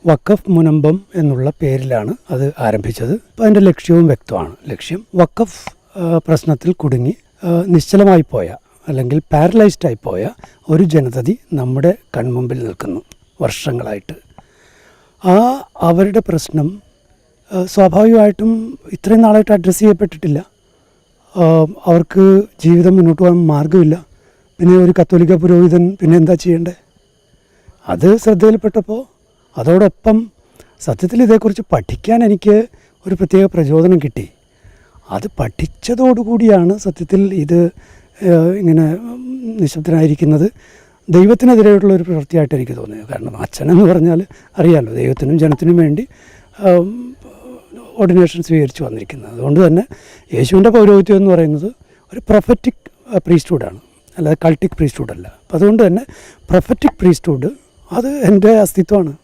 വഖഫ് മുനമ്പം എന്നുള്ള പേരിലാണ് അത് ആരംഭിച്ചത്. അപ്പോൾ അതിൻ്റെ ലക്ഷ്യവും വ്യക്തമാണ്. ലക്ഷ്യം വഖഫ് പ്രശ്നത്തിൽ കുടുങ്ങി നിശ്ചലമായി പോയ അല്ലെങ്കിൽ പാരലൈസ്ഡായി പോയ ഒരു ജനതതി നമ്മുടെ കൺമുമ്പിൽ നിൽക്കുന്നു വർഷങ്ങളായിട്ട്. അവരുടെ പ്രശ്നം സ്വാഭാവികമായിട്ടും ഇത്രയും നാളായിട്ട് അഡ്രസ്സ് ചെയ്യപ്പെട്ടിട്ടില്ല. അവർക്ക് ജീവിതം മുന്നോട്ട് പോകാൻ മാർഗ്ഗമില്ല. പിന്നെ ഒരു കത്തോലിക്ക പുരോഹിതൻ പിന്നെ എന്താ ചെയ്യേണ്ടത്? അത് ശ്രദ്ധയിൽപ്പെട്ടപ്പോൾ അതോടൊപ്പം സത്യത്തിൽ ഇതേക്കുറിച്ച് പഠിക്കാൻ എനിക്ക് ഒരു പ്രത്യേക പ്രചോദനം കിട്ടി. അത് പഠിച്ചതോടുകൂടിയാണ് സത്യത്തിൽ ഇത് ഇങ്ങനെ നിശബ്ദനായിരിക്കുന്നത് ദൈവത്തിനെതിരെയുള്ള ഒരു പ്രവൃത്തിയായിട്ട് എനിക്ക് തോന്നിയത്. കാരണം അച്ഛനെന്ന് പറഞ്ഞാൽ അറിയാമല്ലോ, ദൈവത്തിനും ജനത്തിനും വേണ്ടി ഓർഡിനേഷൻ സ്വീകരിച്ച് വന്നിരിക്കുന്നത്. അതുകൊണ്ട് തന്നെ യേശുവിൻ്റെ പൗരോഹിത്യം എന്ന് പറയുന്നത് ഒരു പ്രൊഫറ്റിക് പ്രീസ്റ്റ്ഹുഡാണ്, അല്ലാതെ കൾട്ടിക് പ്രീസ്റ്റ്ഹുഡ് അല്ല. അപ്പം അതുകൊണ്ട് തന്നെ പ്രൊഫറ്റിക് പ്രീസ്റ്റ്ഹുഡ് അത് എൻ്റെ അസ്തിത്വമാണ്.